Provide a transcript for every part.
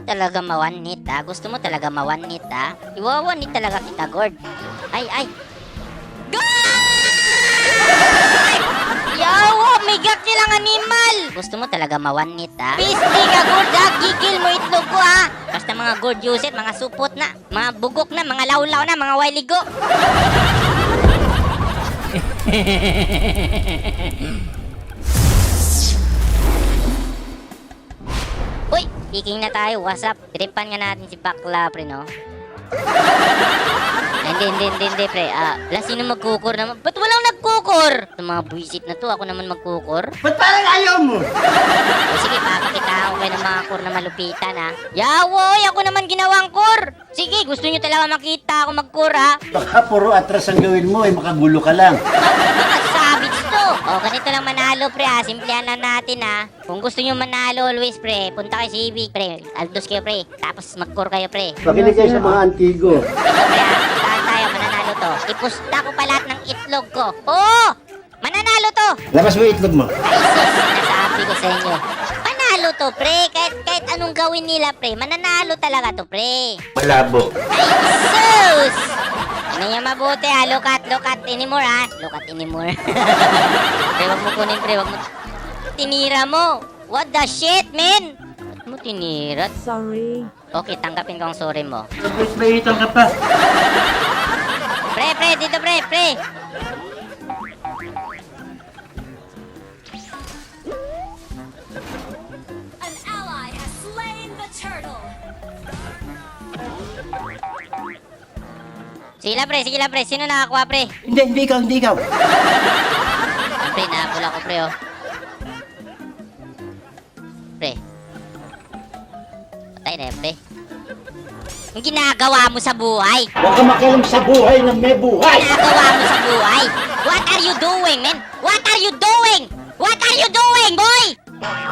talaga mawanit, ha? Gusto mo talaga mawanit, ha? Iwawanit talaga kita, Gord. Ay. Yawa, may gat nilang animal! Gusto mo talaga mawanit, ha? Pisti ka, Gord, ha? Gigil mo itlog ko, ha? Basta mga Gord uset, mga supot na, mga bugok na, mga lawlaw na, mga wailigo. Uy, speaking na tayo. What's up? Tripan nga natin si Bakla, pre, no? Hindi, pre. Sino magkukor naman? Ba't walang nagkukor? Sa mga buwisit na to, ako naman magkukor. Ba't parang ayaw mo? O sige, papakita ko kayo ng mga kor na malupitan, ha? Yawoy, ako naman ginawang kor. Sige, gusto nyo talaga makita ako magkor, ha? Baka puro atras ang gawin mo, makagulo ka lang. Mga savage to. O, ganito lang manalo, pre, ha? Simplihan na natin, ha? Kung gusto nyo manalo always, pre, punta kayo sa Ibig, pre. Aldos kayo, pre. Tapos magkor kayo, pre. Pakinig kayo sa mga antigo. Ito, pre, ha? Saan tayo? Mananalo to. Ipusta ko pa lahat ng itlog ko. Oo! Mananalo to! Labas mo yung itlog mo. Ay, sus, sinasabi ko sa inyo. Manalo to, pre. Kahit anong gawin nila, pre. Mananalo talaga to, pre. Malabo. Ay, sus! Ano niya mabuti, ha? Look at anymore, ha? Look at anymore. Pre, wag mo kunin, pre. Wag mo. Tinira mo. What the shit, man? Ba't mo tinira? Sorry. Okay, tanggapin ko ang sorry mo. May itong ka pa. Pre, dito, pre. An ally has slain the turtle. Sige lang, pre. Sino nakakuha, pre? Hindi ikaw. Pre, nahabol ako, pre, oh. Pre. Patay na yan, pre. Ang ginagawa mo sa buhay? Huwag ka makialam sa buhay ng may buhay. Ginagawa mo sa buhay? What are you doing, man? What are you doing, boy?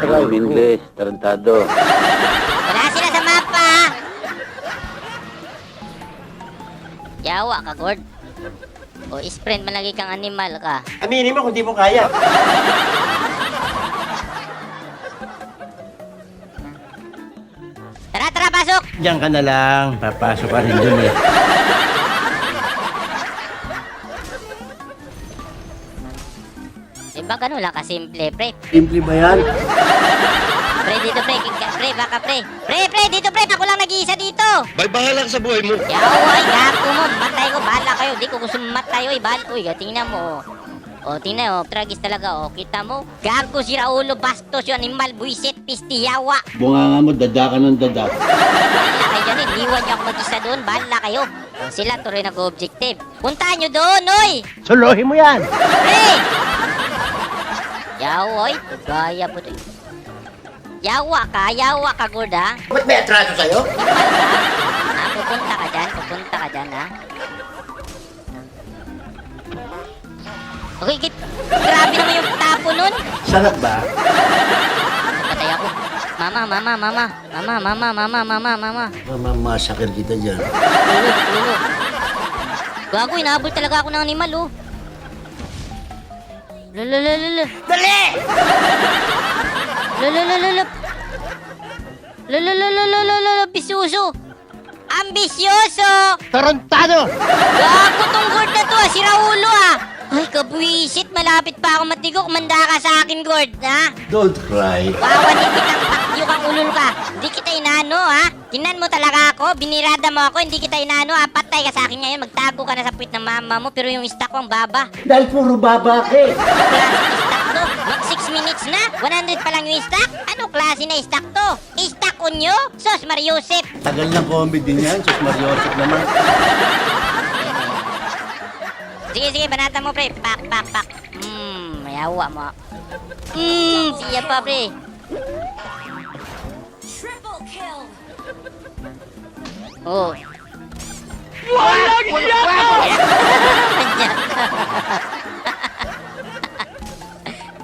Alam English, tarantado. Wala sila sa mapa. Yawa ka, Gord. O, isprint man lagi kang animal ka. Aminin mo kung di mo kaya. Tara, pasok! Diyan ka na lang. Papasok ka rin dun eh. Diba ganun lang kasimple, pre? Simple ba yan? Pre, dito, pre. Baka, pre. Pre, dito, pre. Ako lang nag-iisa dito. Bay, bahala ka sa buhay mo. Yaway, gapo mo. Matay ko. Bahala kayo. Di ko gusto matay. Uy, tingnan mo. Tingnan, tragis talaga. Kita mo. Gago si Raulo Bastos. Yung animal, buisit, pisti, yawa. Bunga nga mo, dada ka ng dada. Bahala kayo dyan, eh. Liwan niyo ako mag-isa doon. Bahala kayo. Sila, tuloy nag-objective. Puntahan nyo doon, oy. Suluhin mo yan. Pre! Yawoy, gaya po to. Yawa ka, Gord, ha? Ba't may atraso sa'yo? Pupunta ka dyan, ha? Okay, grabe naman yung tapo nun. Sarap ba? Patay ako. Mama. Mamamasakir kita dyan. Tulog. Gago, inaabot talaga ako ng animal, oh. Lala. Dali! Lala, ambisyoso! Tarantado! Gago tong Gord na to, si Raulo, ah! Ay, kabuisit, malapit pa ako matigo. Kumanda ka sa akin, Gord, ha? Don't cry. Wawanin kitang pakyo kang ulol ka. Hindi kita inano, ha? Tinan mo talaga ako, binirada mo ako, hindi kita inano, ha? Patay ka sa akin ngayon, magtago ka na sa puwit ng mama mo, pero yung stock ko ang baba. Dahil puro baba ka eh. Anong klase stock to? Mag 6 minutes na? 100 pa lang yung stock? Anong klase na stock to? Stock unyo? Sos, Mariusip! Tagal ng comedy niyan, Sus Mariosip naman. Sige, banata mo, pre. Pak. Mayawa mo. Siya pa, pre. Triple kill. Oh.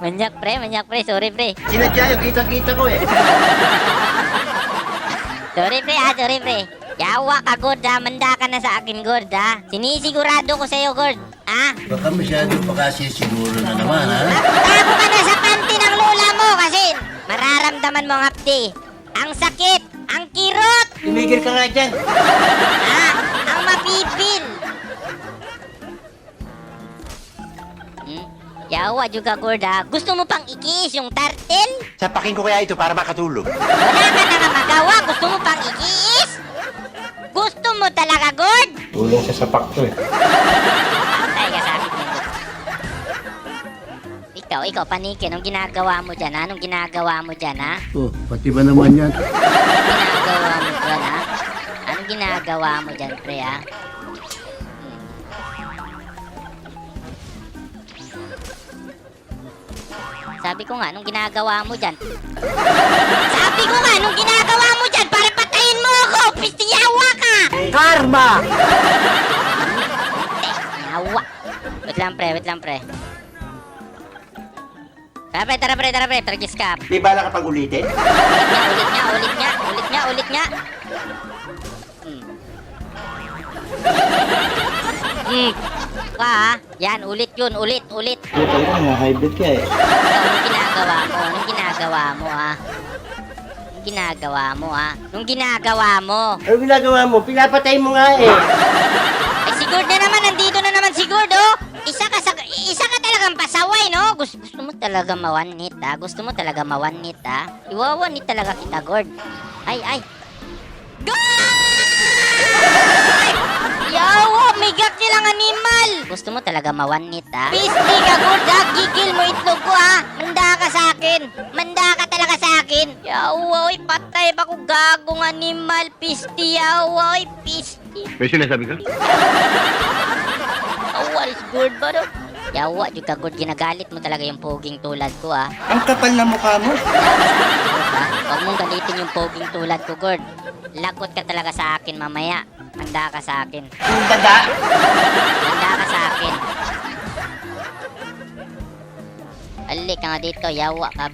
Manyak. Manyak, pre. Sorry, pre. Sinadya yung kita-kita ko eh. Sorry, pre. Yawa ka, Gord, ha? Manda ka na sa akin, Gord, ha? Sinisigurado ko sa'yo, Gord. Ha? Baka masyado pa kasi siguro na naman, ha? Magtago ka na sa panty ng lola mo kasi mararamdaman mo ang hapdi. Ang sakit, ang kirot. Tumigil ka nga dyan. Ah, ang mapipil. Yawa juga gorda. Gusto mo pang ikiis yung turtle? Sapakin ko kaya ito para makatulog. Wala ka na nga magawa. Gusto mo pang ikiis? Gusto mo talaga, Gord? Tulong sa sapak to eh. Patay ka sa akin yan. Ikaw, paniki. Anong ginagawa mo dyan, ha? Anong ginagawa mo dyan, ha? Oh, pati ba naman yan? Ginagawa mo dyan, ha? Anong ginagawa mo dyan, pre, ha? Sabi ko nga, anong ginagawa mo dyan? Sabi ko nga, anong ginagawa mo dyan? Para patayin mo ako! Pistiyawa ka! Karma! Yawa. Wait lang, pre. Tara, pre. Targis ka. Di ba nakapag ulitin? Ulit nga. Ha? Yan, ulit yun. Ulit. Ito nga, hybrid ka eh. Anong ginagawa mo, ha? Anong ginagawa mo? Pinapatay mo nga eh. Ay, sigurd na naman. Nandito na naman sigurd, oh. Isa ka talagang pasaway, no? Gusto mo talaga mawanit, ha? Iwawanit talaga kita, Gord. Ay. Gord! Yawa, may gat nilang animal. Gusto mo talaga mawanit, ha? Pisti ka, Gord, ha? Gigil mo itlog ko, ha? Manda ka talaga sa akin. Yawa, oy, patay pa ko gagong animal. Pisti, yawa, oy, pisti. May sinasabi ka? Awalis good ba no? Yawa, juga good. Ginagalit mo talaga yung poging tulad ko, ah. Ang kapal na mukha mo. Huwag mong galitin yung poging tulad ko, Gord. Lagot ka talaga sa akin mamaya. Manda ka sa akin. Ang daga. Manda ka sa akin. Alik ka nga dito, yawa ka.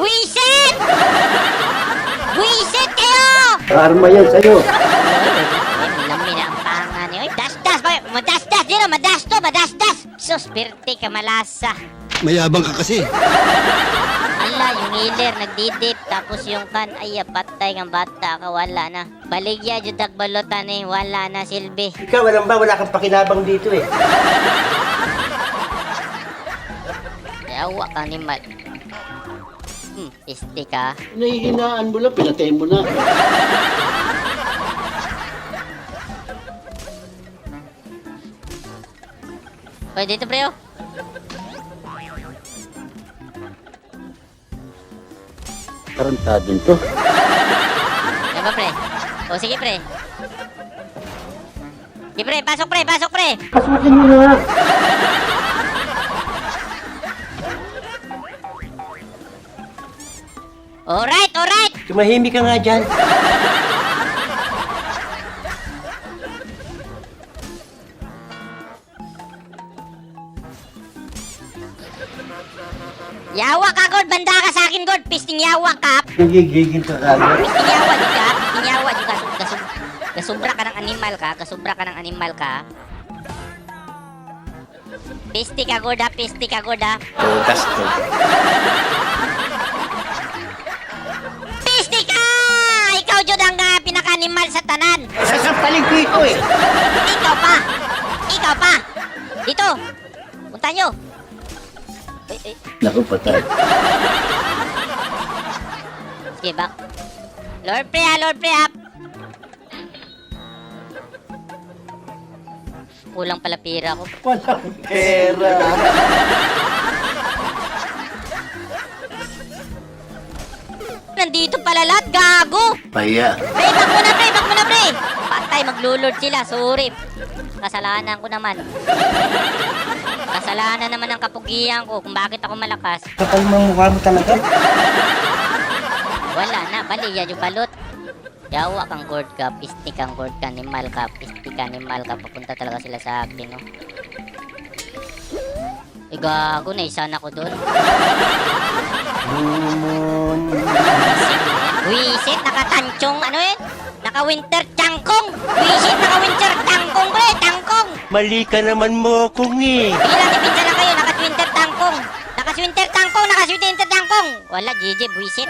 Buisit! Buisit kayo! Karma yan sa'yo. Lami na ang panga niyo. Das-das! Madas-das! Dino, madas-das! Sus, birte ka malasa. Mayabang ka kasi. Ala, yung healer nagdidip. Tapos yung kan, ay, patay kang bata ka. Wala na. Baligya, judak balotan eh. Wala na, silbi. Ikaw, wala kang pakinabang dito eh. Yawa kang nimal. Isti ka. Nahihinaan mo lang, pinatay mo na. Oy, dito pre, oh. Tarantado to. Yan ba, pre? O, sige, pre. Sige, pre. Pasok, pre. Pasukin mo na. Alright. Tumahimik ka nga dyan. Yawa ka, God. Banda ka sa akin, God. Pisting yawa ka. Nagigigil ka kagad. Pisting yawa, juga. Gasubra ka ng animal ka. Pisti ka, God, ha. Tutas to. Pisti ka! Ikaw, Jod, ang pinaka-animal sa tanan. Sasampaling ko ito eh. Ikaw pa. Dito. Punta nyo. Naku, patay. Sige, back. Lord pre, ha. Kulang pala pira ko. Walang pera. Nandito pala lahat, gago! Paya. Back mo na, pre! Patay, maglulord sila, sorry. Kasalanan ko naman. Kasalanan naman ang kapugian ko kung bakit ako malakas. Kapal mo mukha mo talaga. Wala na, baliya yung balot. Yawa kang gourd ka, pisti kang gourd ka, animal ka, papunta talaga sila sa akin, no? Gago na, isa na ko doon. Moon. Sige Wisit, nakatanchong, ano yun? Naka-winter tangkong. Wisit, naka-winter tangkong, pre, tangkong. Mali ka naman mo kung Bilang ipinsa lang kayo, naka-winter tangkong. Naka-winter tangkong, naka-winter tangkong. Wala, GG, buisit.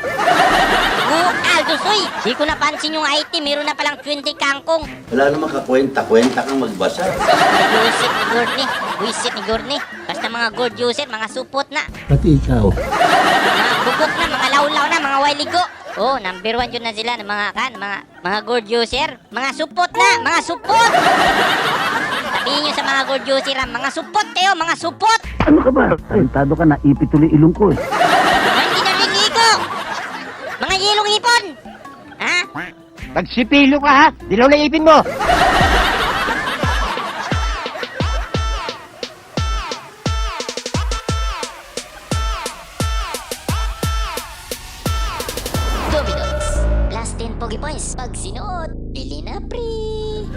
Aldosoy, di ko napansin yung IT, meron na palang 20 kangkong. Wala namang kakwenta-kwenta kang magbasa. Buisit ni Gordon, buisit ni Gordon. Basta mga gold user, mga supot na. Pati ikaw. Mga bukok na, mga laulaw na, mga wiligo. Oh, number 1 yun na sila ng mga gold user. Mga supot na, mga supot. Sabihin nyo sa mga gold user, mga supot kayo, mga supot. Ano ka ba? Talentado ka na, ipit tuloy ilong ko eh. Mga hindi naliligo. Mga yelong ipon. Ha? Magsipilo ka ha! Dilaw na ipin mo! Domino's. Plus 10 Pogi Points. Pag sinuot, bili na free.